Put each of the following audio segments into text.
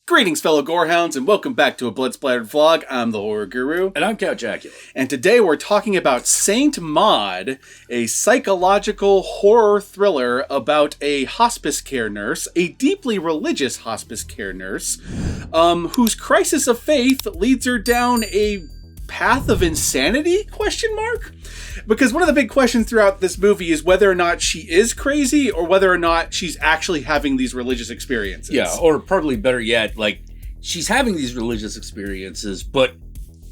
Greetings, fellow gorehounds, and welcome back to a Blood Splattered vlog. I'm the Horror Guru. And I'm Count Jackula. And today we're talking about Saint Maud, a psychological horror thriller about a hospice care nurse, a deeply religious hospice care nurse, whose crisis of faith leads her down a path of insanity, ? Because one of the big questions throughout this movie is whether or not she is crazy or whether or not she's actually having these religious experiences. Yeah, or probably better yet, like, she's having these religious experiences, but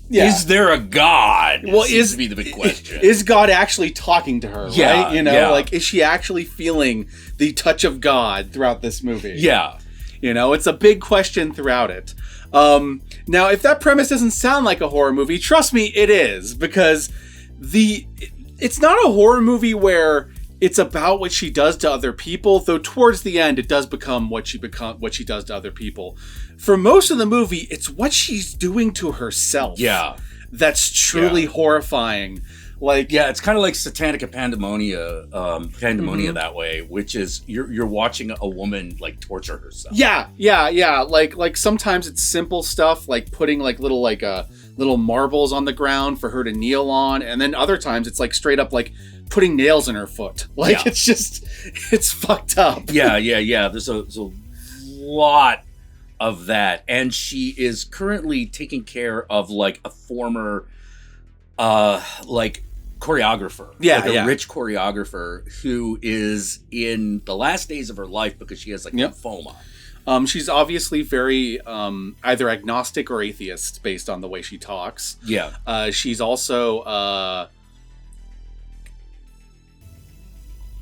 is there a God? Well, seems to be the big question. Is God actually talking to her, right? You know, like, is she actually feeling the touch of God throughout this movie? Yeah. You know, it's a big question throughout it. Now, if that premise doesn't sound like a horror movie, trust me, it is, because it's not a horror movie where it's about what she does to other people, though towards the end it does become what she does to other people. For most of the movie, it's what she's doing to herself. Yeah. That's truly horrifying. Like, yeah, it's kind of like Satanica Pandemonia that way, which is you're watching a woman like torture herself. Yeah. Like sometimes it's simple stuff like putting like little marbles on the ground for her to kneel on, and then other times it's like straight up like putting nails in her foot. Like it's fucked up. Yeah. There's a lot of that, and she is currently taking care of like a former choreographer, a rich choreographer who is in the last days of her life because she has like lymphoma. She's obviously very either agnostic or atheist based on the way she talks. Yeah. She's also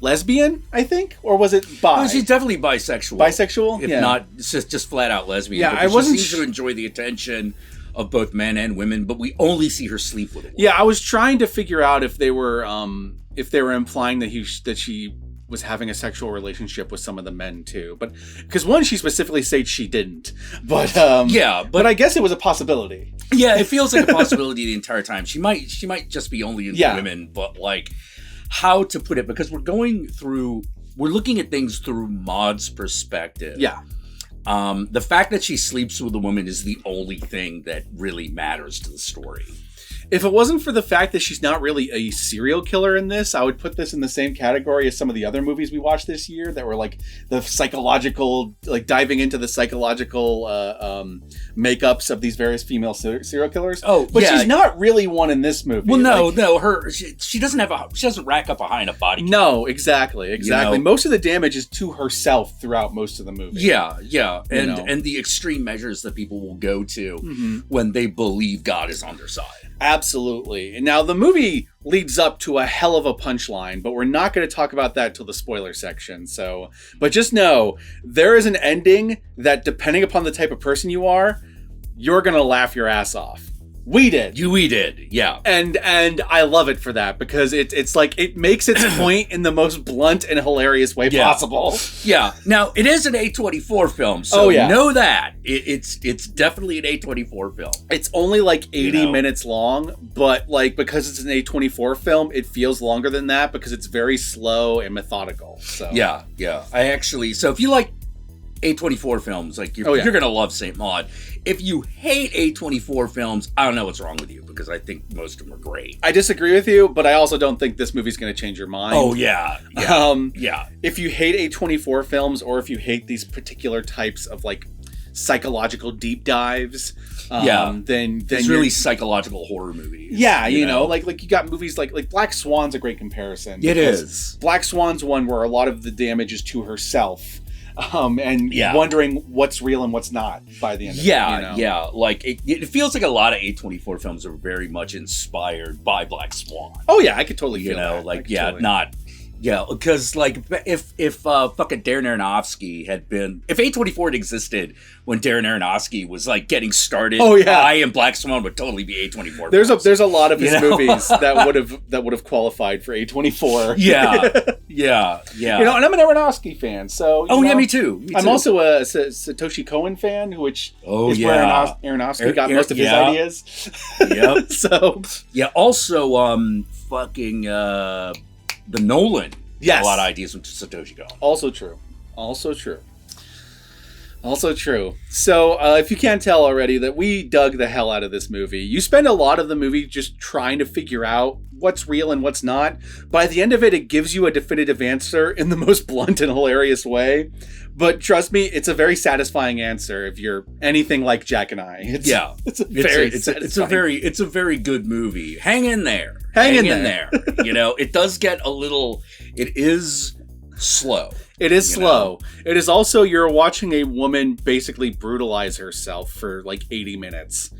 lesbian, I think, or was it bi? Well, she's definitely bisexual. Bisexual, if not just flat out lesbian. Yeah, I wasn't. She seems to enjoy the attention of both men and women, but we only see her sleep with a woman. Yeah, I was trying to figure out if they were implying that she was having a sexual relationship with some of the men too, but because one, she specifically states she didn't, but but I guess it was a possibility. Yeah, it feels like a possibility the entire time. She might just be only into women, but like how to put it, because we're looking at things through Maud's perspective. Yeah. The fact that she sleeps with a woman is the only thing that really matters to the story. If it wasn't for the fact that she's not really a serial killer in this, I would put this in the same category as some of the other movies we watched this year that were like the psychological, like diving into the psychological makeups of these various female serial killers. But she's not really one in this movie. Well, she doesn't rack up a high enough body count. No, exactly. You know? Most of the damage is to herself throughout most of the movie. Yeah, and the extreme measures that people will go to when they believe God is on their side. Absolutely. And now the movie leads up to a hell of a punchline, but we're not going to talk about that till the spoiler section. But just know, there is an ending that, depending upon the type of person you are, you're going to laugh your ass off. We did, yeah. And I love it for that, because it's like it makes its point in the most blunt and hilarious way possible. Yeah. Now, it is an A24 film, so know that. It's definitely an A24 film. It's only like 80 minutes long, but like because it's an A24 film, it feels longer than that because it's very slow and methodical. So Yeah. So if you like A24 films, like you're going to love Saint Maud. If you hate A24 films, I don't know what's wrong with you, because I think most of them are great. I disagree with you, but I also don't think this movie's going to change your mind. Oh, yeah. If you hate A24 films, or if you hate these particular types of like psychological deep dives, then it's really psychological horror movies. Yeah, you know, like you got movies like Black Swan's a great comparison. It is. Black Swan's one where a lot of the damage is to herself. Wondering what's real and what's not by the end of it. Yeah. Like, it feels like a lot of A24 films are very much inspired by Black Swan. Oh, yeah, I could totally feel that. Because like if fucking Darren Aronofsky had been, if A24 had existed when Darren Aronofsky was like getting started, I and Black Swan would totally be A24. There's a lot of his movies that would have qualified for A24. Yeah. You know, and I'm an Aronofsky fan, so me too. I'm also a Satoshi Kon fan, which is where Aronofsky got most of his ideas. Yep. So also fucking the Nolan. Yes. A lot of ideas from Satoshi Kon. Also true. Also true. So, if you can't tell already that we dug the hell out of this movie. You spend a lot of the movie just trying to figure out what's real and what's not. By the end of it, it gives you a definitive answer in the most blunt and hilarious way. But trust me, it's a very satisfying answer if you're anything like Jack and I. It's a very good movie. Hang in there. Hang in there. You know, it does get a little. It is slow. It is slow. It is also, you're watching a woman basically brutalize herself for like 80 minutes.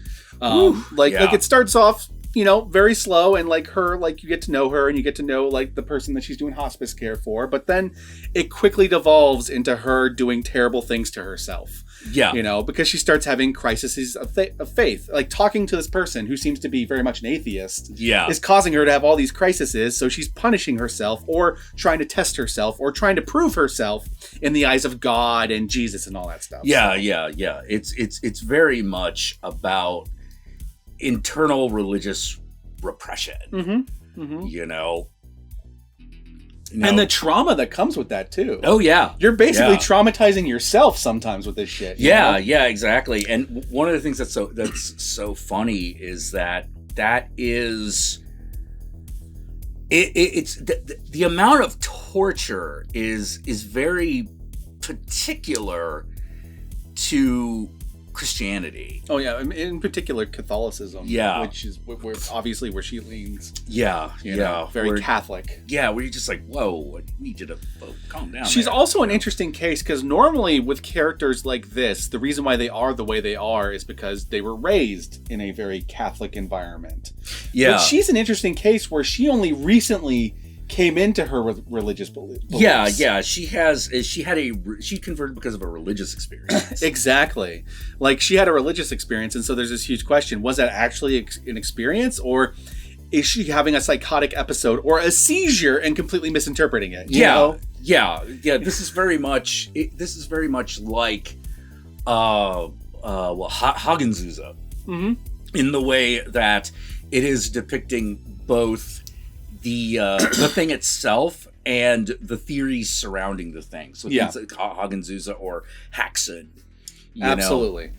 Like it starts off, very slow, and you get to know her and you get to know like the person that she's doing hospice care for, but then it quickly devolves into her doing terrible things to herself. Yeah. Because she starts having crises of faith. Like talking to this person who seems to be very much an atheist is causing her to have all these crises. So she's punishing herself or trying to test herself or trying to prove herself in the eyes of God and Jesus and all that stuff. Yeah. It's very much about internal religious repression. Mm-hmm. And the trauma that comes with that too. Oh yeah, you're basically traumatizing yourself sometimes with this shit. Yeah, exactly. And one of the things that's so funny is that is it's the amount of torture is very particular to Christianity. Oh yeah, in particular Catholicism. Yeah, which is obviously where she leans. Yeah, very Catholic. Yeah, where you're just like, whoa, I need you to calm down. She's also an interesting case because normally with characters like this, the reason why they are the way they are is because they were raised in a very Catholic environment. Yeah, but she's an interesting case where she only recently came into her religious beliefs. Yeah. She converted because of a religious experience. Exactly. Like she had a religious experience, and so there's this huge question: was that actually an experience, or is she having a psychotic episode or a seizure and completely misinterpreting it? You know? Yeah. This is very much like Hagenzusa, in the way that it is depicting both the thing itself and the theories surrounding the thing. So things like Hagenzusa or Haxon. Absolutely.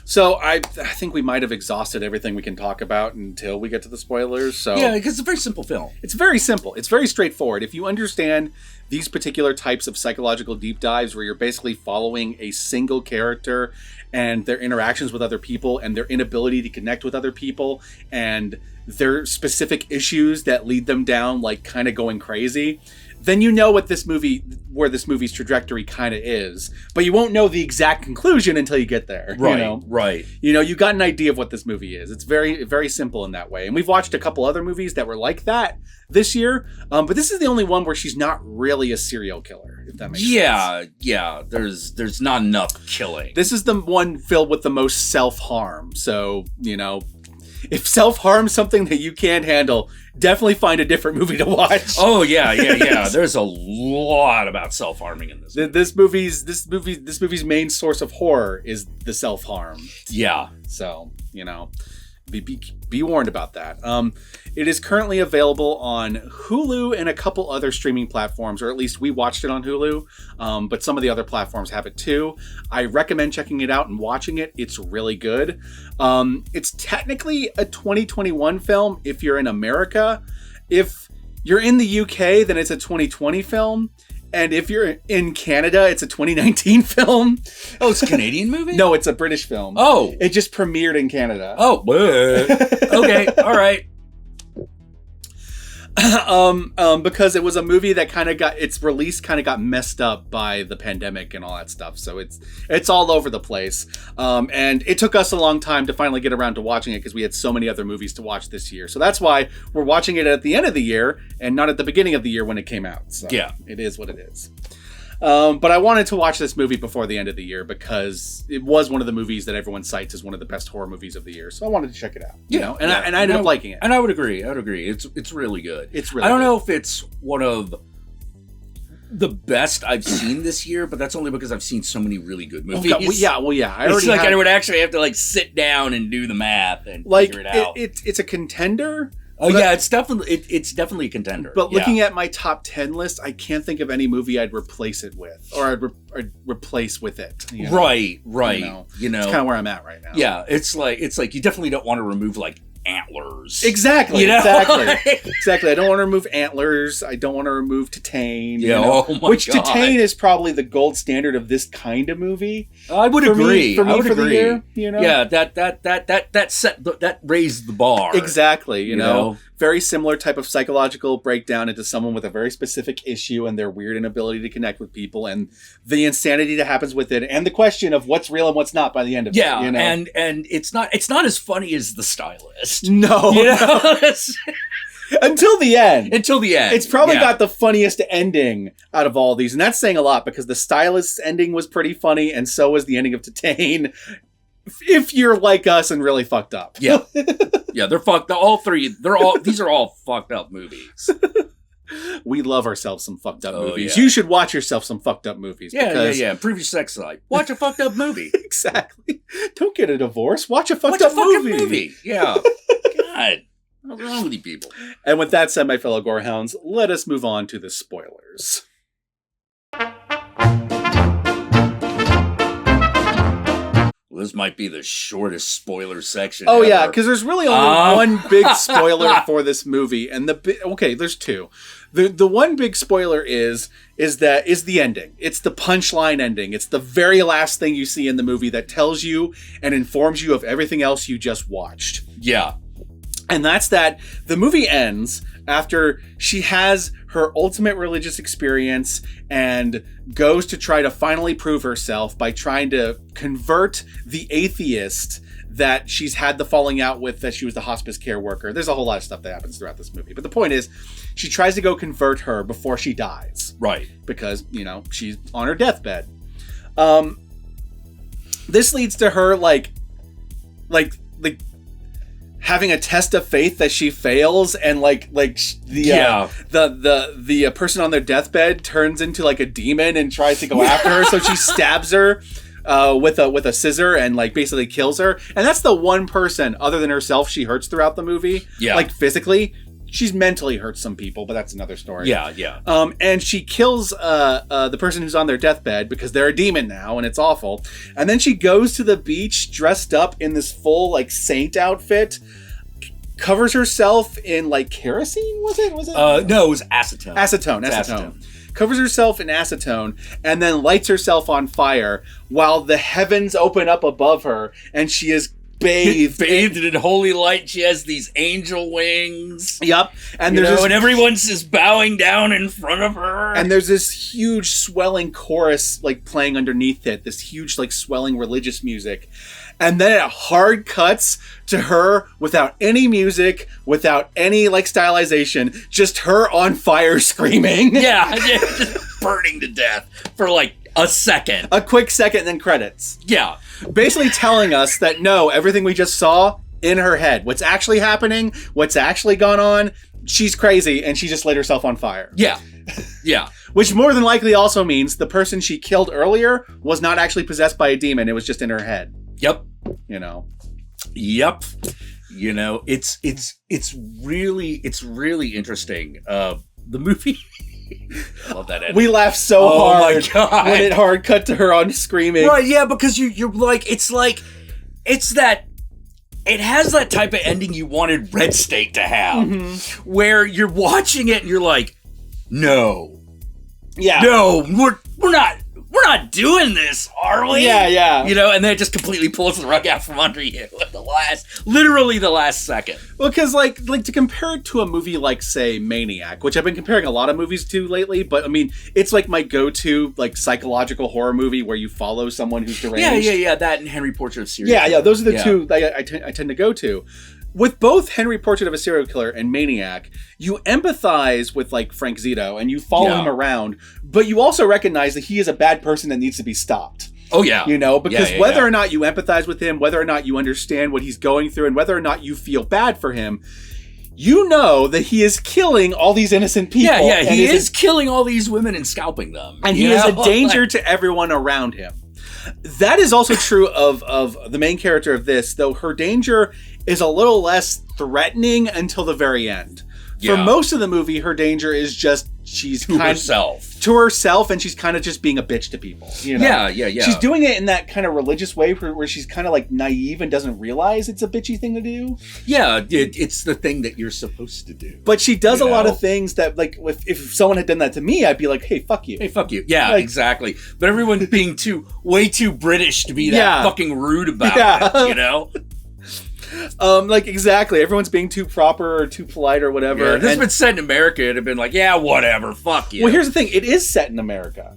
So I think we might have exhausted everything we can talk about until we get to the spoilers. So yeah, because it's a very simple film. It's very simple. It's very straightforward. If you understand these particular types of psychological deep dives where you're basically following a single character and their interactions with other people and their inability to connect with other people and their specific issues that lead them down like kind of going crazy, then you know where this movie's trajectory kind of is, but you won't know the exact conclusion until you get there. Right. You got an idea of what this movie is. It's very, very simple in that way. And we've watched a couple other movies that were like that this year, but this is the only one where she's not really a serial killer, if that makes sense. Yeah. There's not enough killing. This is the one filled with the most self-harm. So, if self-harm's something that you can't handle, definitely find a different movie to watch. Oh yeah. There's a lot about self-harming in this movie. This movie's main source of horror is the self-harm. Yeah. So, be warned about that. It is currently available on Hulu and a couple other streaming platforms, or at least we watched it on Hulu, but some of the other platforms have it too. I recommend checking it out and watching it. It's really good. It's technically a 2021 film if you're in America. If you're in the UK, then it's a 2020 film. And if you're in Canada, it's a 2019 film. Oh, it's a Canadian movie? No, it's a British film. Oh. It just premiered in Canada. Oh. Okay. All right. Because it was a movie that its release got messed up by the pandemic and all that stuff. So it's all over the place. And it took us a long time to finally get around to watching it because we had so many other movies to watch this year. So that's why we're watching it at the end of the year and not at the beginning of the year when it came out. So yeah, it is what it is. But I wanted to watch this movie before the end of the year because it was one of the movies that everyone cites as one of the best horror movies of the year. So I wanted to check it out. And I ended up liking it. And I would agree. It's really good. It's really I don't good. know if it's one of the best I've seen this year, but that's only because I've seen so many really good movies. Yeah. I would actually have to sit down and do the math and figure it out. It's a contender. Oh yeah, it's definitely a contender. But looking at my top 10 list, I can't think of any movie I'd replace it with, or I'd replace with it. You know? Right. You know, it's kind of where I'm at right now. Yeah, it's like you definitely don't want to remove like antlers. Exactly. You know? Exactly. I don't want to remove antlers. I don't want to remove Titane. Yeah. You know? Oh my Which God. Titane is probably the gold standard of this kind of movie. I would agree. For the year, you know. Yeah. That raised the bar. Exactly. You know. Very similar type of psychological breakdown into someone with a very specific issue and their weird inability to connect with people and the insanity that happens with it and the question of what's real and what's not by the end of it. Yeah, you know? and it's not as funny as The Stylist. No. You know? Until the end. It's probably got the funniest ending out of all these. And that's saying a lot because The Stylist's ending was pretty funny and so was the ending of Titane. If you're like us and really fucked up. Yeah. Yeah, they're fucked. All three. These are all fucked up movies. We love ourselves some fucked up movies. Yeah. You should watch yourself some fucked up movies. Yeah. Improve your sex life. Watch a fucked up movie. Exactly. Don't get a divorce. Watch a fucked up movie. Yeah. God. What's wrong with you people? And with that said, my fellow gorehounds, let us move on to the spoilers. This might be the shortest spoiler section ever. Yeah, because there's really only one big spoiler for this movie, and there's two. The one big spoiler is the ending. It's the punchline ending. It's the very last thing you see in the movie that tells you and informs you of everything else you just watched. Yeah. And that's that the movie ends after she has her ultimate religious experience and goes to try to finally prove herself by trying to convert the atheist that she's had the falling out with, that she was the hospice care worker. There's a whole lot of stuff that happens throughout this movie. But the point is, she tries to go convert her before she dies. Right. Because, you know, she's on her deathbed. This leads to her, like having a test of faith that she fails, and the person on their deathbed turns into like a demon and tries to go after her, so she stabs her with a scissor and like basically kills her. And that's the one person other than herself she hurts throughout the movie. Yeah. Like physically. She's mentally hurt some people, but that's another story. Yeah. And she kills the person who's on their deathbed because they're a demon now, and it's awful. And then she goes to the beach dressed up in this full like saint outfit, covers herself in like kerosene. Was it? No, it was acetone. Acetone. Covers herself in acetone and then lights herself on fire while the heavens open up above her, and she is bathed in holy light. She has these angel wings. Yep. And and everyone's just bowing down in front of her. And there's this huge swelling chorus like playing underneath it, this huge like swelling religious music. And then it hard cuts to her without any music, without any like stylization, just her on fire screaming. Yeah, just burning to death for like a second. A quick second, then credits. Yeah. Basically telling us that no, everything we just saw in her head, what's actually happening, what's actually gone on, she's crazy and she just lit herself on fire. Yeah. Yeah. Which more than likely also means the person she killed earlier was not actually possessed by a demon, it was just in her head. Yep. You know. Yep. You know, it's really interesting. The movie I love that ending. We laughed so hard my God. when it hard cut to her on screaming. Right, yeah, because you're like, it's that, it has that type of ending you wanted Red State to have, where you're watching it and you're like, no. Yeah. No, we're not doing this, are we? Yeah. You know, and then it just completely pulls the rug out from under you at literally the last second. Well, because like to compare it to a movie like, say, Maniac, which I've been comparing a lot of movies to lately, but I mean, it's like my go-to like psychological horror movie where you follow someone who's deranged. Yeah. That and Henry Portrait of a Serial Killer. Yeah. Those are the two that I tend to go to. With both Henry Portrait of a Serial Killer and Maniac, you empathize with like Frank Zito and you follow him around, but you also recognize that he is a bad person that needs to be stopped. Oh yeah. You know, because whether or not you empathize with him, whether or not you understand what he's going through, and whether or not you feel bad for him, you know that he is killing all these innocent people. Yeah, he is killing all these women and scalping them. And he is a danger to everyone around him. That is also true of the main character of this, though her danger is a little less threatening until the very end. For Yeah. most of the movie, her danger is just she's To herself, and she's kind of just being a bitch to people. You know? Yeah. She's doing it in that kind of religious way where she's kind of like naive and doesn't realize it's a bitchy thing to do. Yeah, it's the thing that you're supposed to do. But she does a lot of things that, like, if someone had done that to me, I'd be like, hey, fuck you. Hey, fuck you. Yeah, like, exactly. But everyone being way too British to be that fucking rude about it, you know? Like, exactly. Everyone's being too proper or too polite or whatever. Yeah, if this had been set in America, it'd have been like, yeah, whatever, fuck you. Well, here's the thing. It is set in America.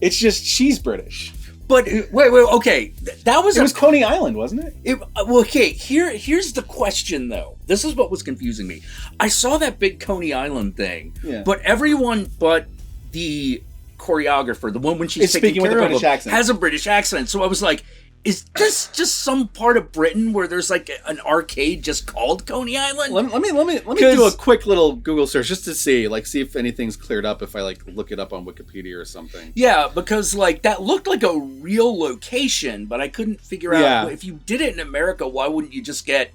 It's just she's British. But, wait, okay. That was... It was Coney Island, wasn't it? Okay, here's the question, though. This is what was confusing me. I saw that big Coney Island thing, but everyone but the choreographer, the one when she's taking speaking with a British accent, has a British accent. So I was like, is this just some part of Britain where there's like an arcade just called Coney Island? Let me do a quick little Google search just to see if anything's cleared up if I like look it up on Wikipedia or something. Yeah, because like that looked like a real location, but I couldn't figure out if you did it in America, why wouldn't you just get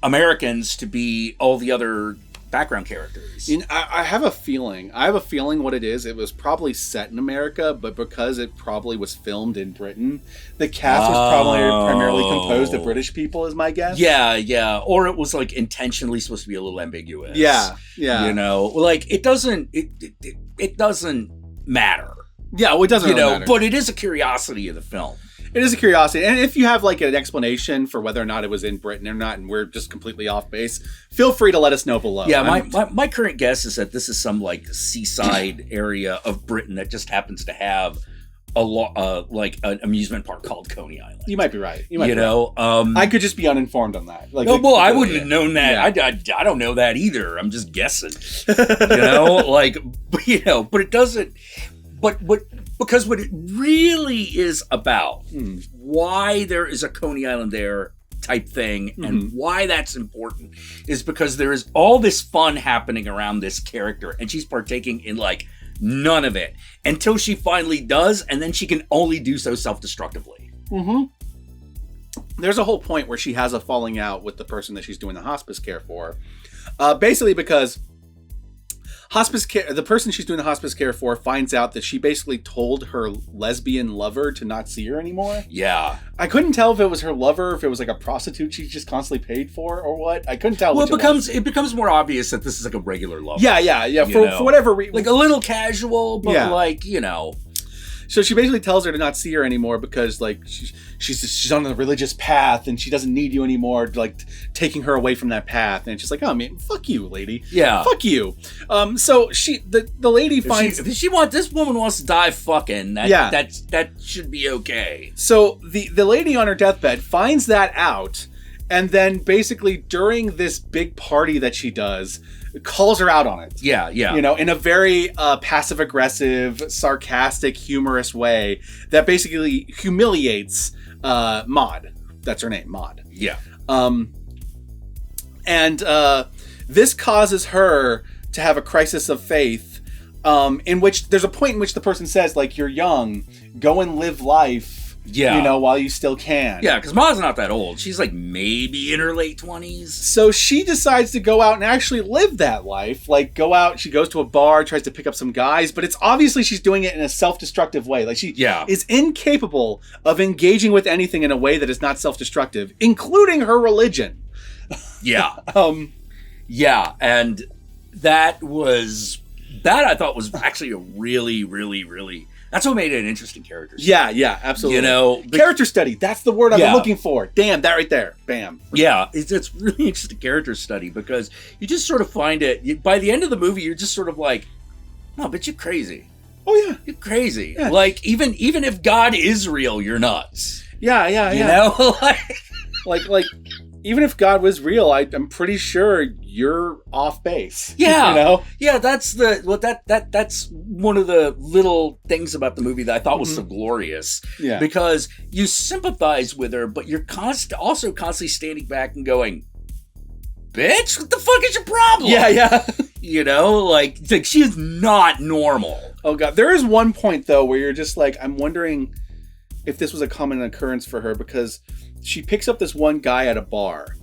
Americans to be all the other background characters? I have a feeling. What it is. It was probably set in America, but because it probably was filmed in Britain, the cast was probably primarily composed of British people, is my guess. Yeah. Or it was like intentionally supposed to be a little ambiguous. Yeah. You know, like it doesn't matter. Yeah, well, it doesn't really matter. But it is a curiosity of the film. It is a curiosity. And if you have like an explanation for whether or not it was in Britain or not, and we're just completely off base, feel free to let us know below. Yeah, my current guess is that this is some like seaside area of Britain that just happens to have like an amusement park called Coney Island. You might be right. I could just be uninformed on that. Like, I wouldn't have known that. Yeah. I don't know that either. I'm just guessing. But it doesn't. But because what it really is about, why there is a Coney Island there type thing, and why that's important, is because there is all this fun happening around this character, and she's partaking in like none of it until she finally does, and then she can only do so self-destructively. There's a whole point where she has a falling out with the person that she's doing the hospice care for, basically because the person she's doing the hospice care for finds out that she basically told her lesbian lover to not see her anymore. Yeah. I couldn't tell if it was her lover, if it was like a prostitute she just constantly paid for, or what. I couldn't tell. Well, it becomes more obvious that this is like a regular lover. Yeah. For whatever reason, like a little casual, but So she basically tells her to not see her anymore because, like, she's on the religious path and she doesn't need you anymore, like, taking her away from that path. And it's just like, oh, man, fuck you, lady. Yeah. Fuck you. So the lady finds... If this woman wants to die fucking, that should be okay. So the lady on her deathbed finds that out, and then basically during this big party that she does, calls her out on it. Yeah. In a very passive-aggressive, sarcastic, humorous way that basically humiliates Maud. That's her name, Maud. Yeah. And this causes her to have a crisis of faith, in which there's a point in which the person says, like, you're young, go and live life. Yeah. While you still can. Yeah, because Maud's not that old. She's like maybe in her late 20s. So she decides to go out and actually live that life. Like, go out, she goes to a bar, tries to pick up some guys, but it's obviously she's doing it in a self-destructive way. Like, she is incapable of engaging with anything in a way that is not self-destructive, including her religion. Yeah. And that I thought was actually a really, really, really... That's what made it an interesting character study. Yeah, absolutely. Character study. That's the word I've been looking for. Damn, that right there. Bam. Yeah, it's really interesting character study because you just sort of find it. By the end of the movie, you're just sort of like, no, but you're crazy. Oh, yeah. You're crazy. Yeah. Like, even if God is real, you're nuts. Yeah. You know? like, even if God was real, I'm pretty sure you're off base. Yeah. Yeah, that's that's one of the little things about the movie that I thought was so glorious. Yeah. Because you sympathize with her, but you're also constantly standing back and going, bitch, what the fuck is your problem? Yeah. Like she is not normal. Oh, God. There is one point, though, where you're just like, I'm wondering if this was a common occurrence for her, because she picks up this one guy at a bar,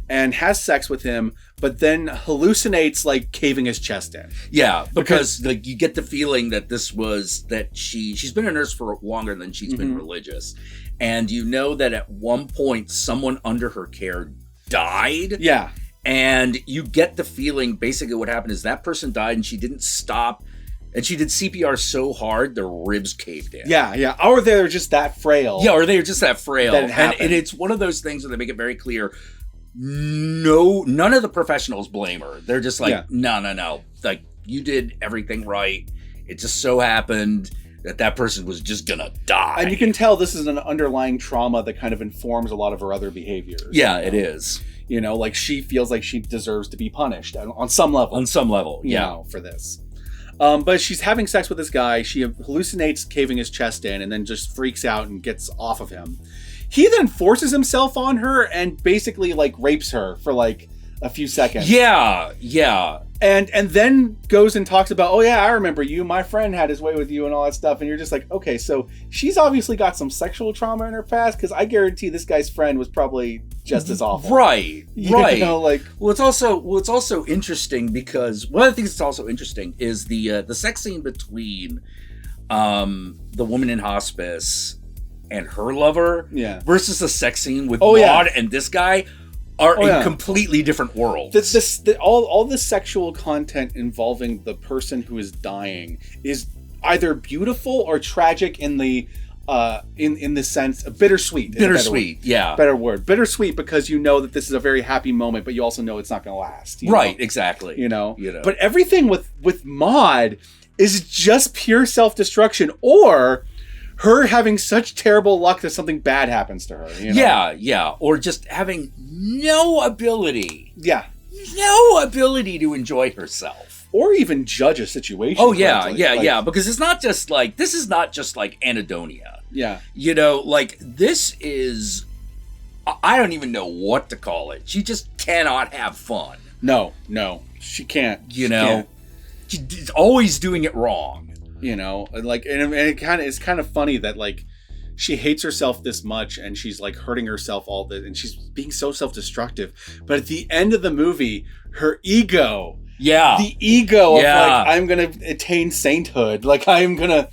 and has sex with him, but then hallucinates like caving his chest in. Yeah, because like you get the feeling that she's been a nurse for longer than she's been religious. And you know that at one point someone under her care died. Yeah. And you get the feeling basically what happened is that person died and she didn't stop. And she did CPR so hard, their ribs caved in. Yeah. Or they're just that frail. Yeah, or they're just that frail. That it happened. And it's one of those things where they make it very clear. No, none of the professionals blame her. They're just like, no. Like, you did everything right. It just so happened that person was just gonna die. And you can tell this is an underlying trauma that kind of informs a lot of her other behaviors. Yeah, it is. You know, like she feels like she deserves to be punished on some level. On some level, you know, for this. But she's having sex with this guy. She hallucinates caving his chest in and then just freaks out and gets off of him. He then forces himself on her and basically like rapes her for like a few seconds. Yeah. And then goes and talks about, oh yeah, I remember you. My friend had his way with you and all that stuff. And you're just like, okay, so she's obviously got some sexual trauma in her past, because I guarantee this guy's friend was probably just as awful. Right. You know, like, well, it's also interesting because one of the things that's also interesting is the sex scene between the woman in hospice and her lover versus the sex scene with Maud and this guy are in completely different worlds. All the sexual content involving the person who is dying is either beautiful or tragic in the sense bittersweet. Better word. Bittersweet because you know that this is a very happy moment, but you also know it's not going to last. Right, exactly. You know. But everything with Maud is just pure self-destruction, or her having such terrible luck that something bad happens to her. You know? Yeah. Or just having no ability. Yeah. No ability to enjoy herself. Or even judge a situation. Oh, yeah. Because it's not just like, this is not just like Anhedonia. Yeah. You know, like this is, I don't even know what to call it. She just cannot have fun. No, she can't. She's always doing it wrong. You know, like, and it's kind of funny that like she hates herself this much and she's like hurting herself all this and she's being so self-destructive. But at the end of the movie, her ego, the ego of like, I'm gonna attain sainthood, like I'm gonna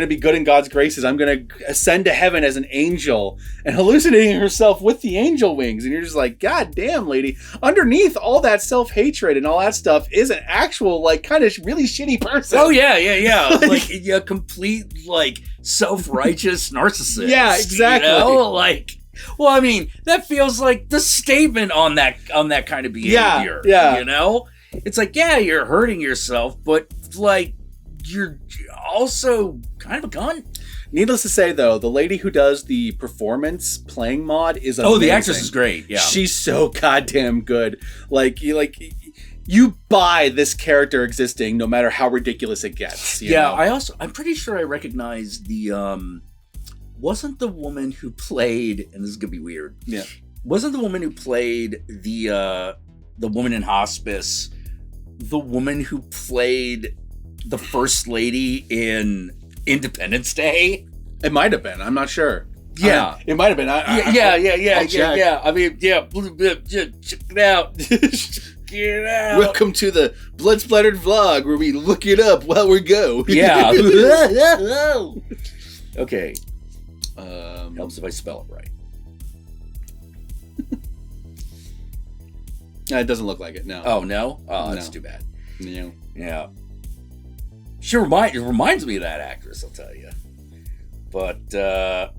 be good in God's graces, I'm gonna ascend to heaven as an angel, and hallucinating herself with the angel wings, and you're just like, God damn, lady, underneath all that self-hatred and all that stuff is an actual like kind of really shitty person. Oh yeah. Like a complete like self-righteous narcissist. Yeah, exactly. You know? Like, well, I mean, that feels like the statement on that kind of behavior. Yeah. You know? It's like, yeah, you're hurting yourself, but like you're also kind of a cunt. Needless to say, though, the lady who does the performance playing Maud is amazing. Oh, the actress is great. Yeah, she's so goddamn good. You buy this character existing, no matter how ridiculous it gets. You know? I'm pretty sure I recognize the. Wasn't the woman who played, and this is gonna be weird. Yeah, wasn't the woman who played the woman in hospice, the woman who played the first lady in Independence Day? It might have been. I'm not sure. Yeah, it might have been. Yeah. I mean, check it out. Get it out. Welcome to the Blood Splattered vlog, where we look it up while we go. Yeah. Okay. Helps if I spell it right. It doesn't look like it. No. Oh no. Oh, that's too bad. No. Yeah. She reminds me of that actress, I'll tell you. But, no.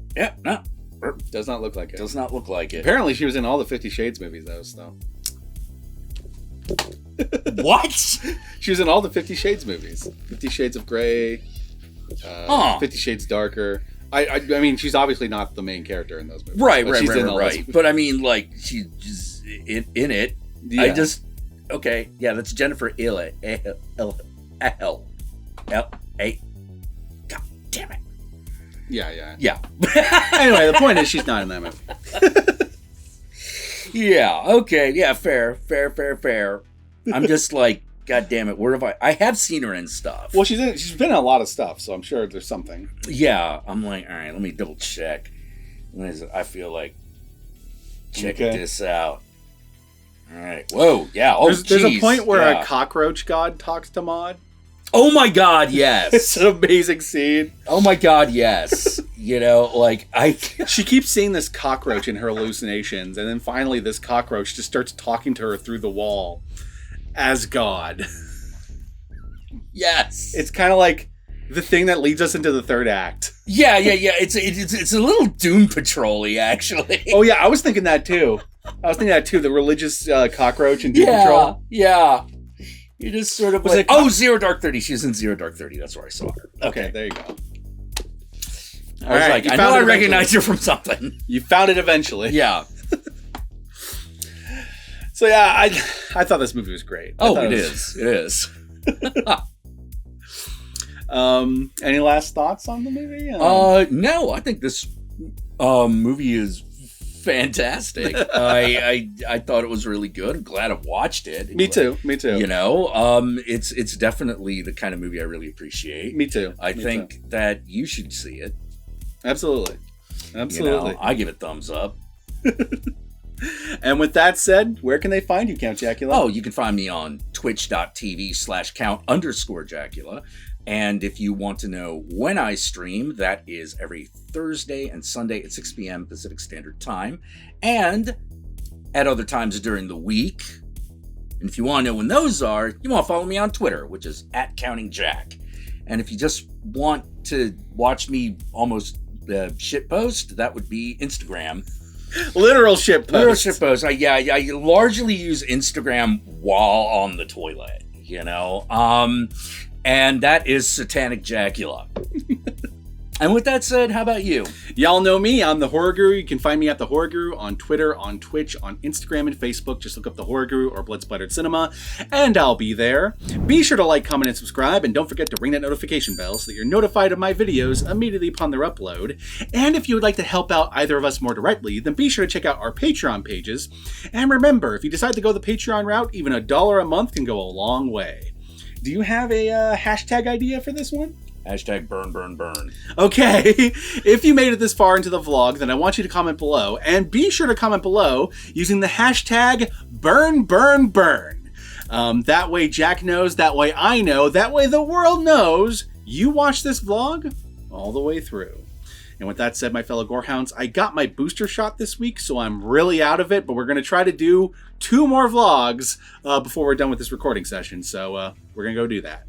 Does not look like it. Does not look like it. Apparently she was in all the 50 Shades movies, though, so. What? She was in all the 50 Shades movies. 50 Shades of Grey, 50 Shades Darker. I mean, she's obviously not the main character in those movies. Right. But I mean, like, she's just in it. Yeah. I just... Okay, yeah, that's Jennifer Ehle. Ehle. God damn it. Yeah. Anyway, the point is she's not in that movie. Yeah, okay, yeah, fair. I'm just like, God damn it, where have I have seen her in stuff. Well, she's been in a lot of stuff, so I'm sure there's something. Yeah, I'm like, all right, let me double check. I feel like checking this out. All right. Whoa. Yeah. Oh, there's a point where a cockroach god talks to Maud. Oh my God, yes. It's an amazing scene. Oh my God, yes. She keeps seeing this cockroach in her hallucinations, and then finally this cockroach just starts talking to her through the wall as God. Yes. It's kind of like the thing that leads us into the third act. Yeah. It's a little Doom Patrol-y, actually. Oh yeah, I was thinking that too. The religious cockroach in Doom Patrol. Yeah. You just sort of like, Zero Dark 30. She was in Zero Dark 30. That's where I saw her. Okay, there you go. I know I recognize her from something. You found it eventually. Yeah. So yeah, I thought this movie was great. It is. Any last thoughts on the movie? No, I think this movie is fantastic. I thought it was really good. I'm glad I watched it. Me too. You know, it's definitely the kind of movie I really appreciate. Me too. I think that you should see it. Absolutely. You know, I give it thumbs up. And with that said, where can they find you, Count Jackula? Oh, you can find me on twitch.tv/count_Jackula. And if you want to know when I stream, that is every Thursday and Sunday at 6 p.m. Pacific Standard Time. And at other times during the week. And if you want to know when those are, you want to follow me on Twitter, which is @CountingJack. And if you just want to watch me almost shitpost, that would be Instagram. Literal shitpost. I largely use Instagram while on the toilet, you know. And that is Satanic Jackula. And with that said, how about you? Y'all know me. I'm the Horror Guru. You can find me at the Horror Guru on Twitter, on Twitch, on Instagram, and Facebook. Just look up the Horror Guru or Blood Splattered Cinema, and I'll be there. Be sure to like, comment, and subscribe, and don't forget to ring that notification bell so that you're notified of my videos immediately upon their upload. And if you would like to help out either of us more directly, then be sure to check out our Patreon pages. And remember, if you decide to go the Patreon route, even $1 a month can go a long way. Do you have a hashtag idea for this one? Hashtag burn, burn, burn. Okay, if you made it this far into the vlog, then I want you to comment below, and be sure to comment below using the hashtag burn, burn, burn. That way Jack knows, that way I know, that way the world knows you watched this vlog all the way through. And with that said, my fellow Gorehounds, I got my booster shot this week, so I'm really out of it, but we're going to try to do 2 more vlogs before we're done with this recording session, so we're going to go do that.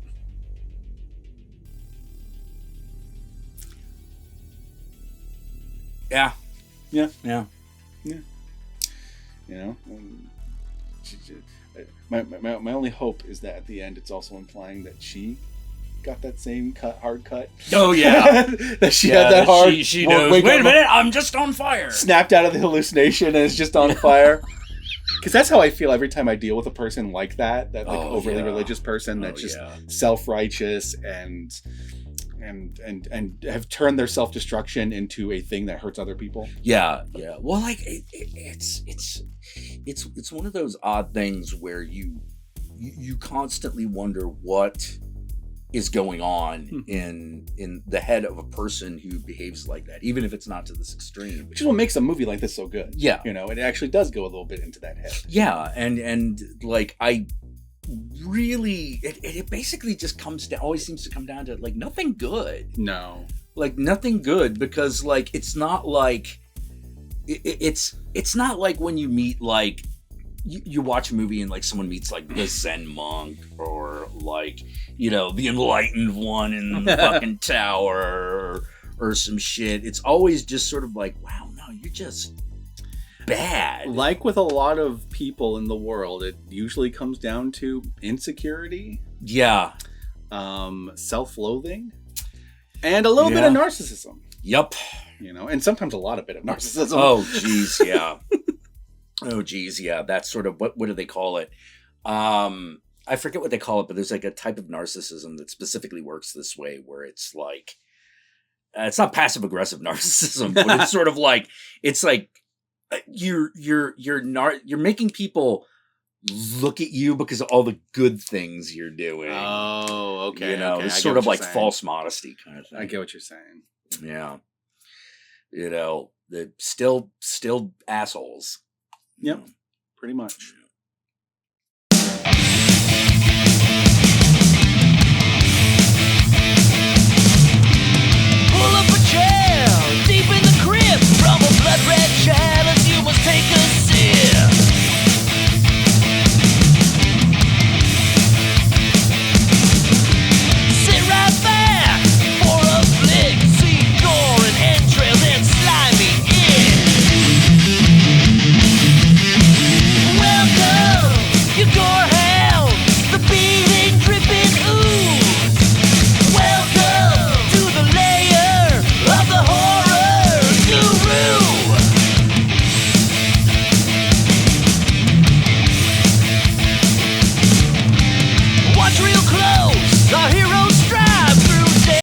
Yeah. You know, my only hope is that at the end it's also implying that she got that same hard cut. Oh yeah, that she had that hard. She knows. Wait a minute, I'm just on fire. Snapped out of the hallucination and is just on fire. Because that's how I feel every time I deal with a person like that overly religious person that's just self-righteous and have turned their self-destruction into a thing that hurts other people. Yeah. Well, like it's one of those odd things where you constantly wonder what is going on in the head of a person who behaves like that, even if it's not to this extreme. Which is what makes a movie like this so good. Yeah. You know, it actually does go a little bit into that head. Yeah, and like I really it basically just always seems to come down to like nothing good. No. Like nothing good, because like it's not like it's not like when you meet like you watch a movie and like someone meets like the Zen monk or like, you know, the enlightened one in the fucking tower or some shit. It's always just sort of like, wow, no, you're just bad. Like with a lot of people in the world, it usually comes down to insecurity. Yeah. Self-loathing. And a little bit of narcissism. Yep. You know, and sometimes a lot of bit of narcissism. Oh, geez, yeah. Oh, geez, yeah. That's sort of, what do they call it? I forget what they call it, but there's like a type of narcissism that specifically works this way, where it's like, it's not passive-aggressive narcissism, but it's sort of like, it's like, you're making people look at you because of all the good things you're doing. Oh, okay. You know, it's sort of like false modesty kind of thing. I get what you're saying. Yeah. You know, the still assholes. Yep. Pretty much.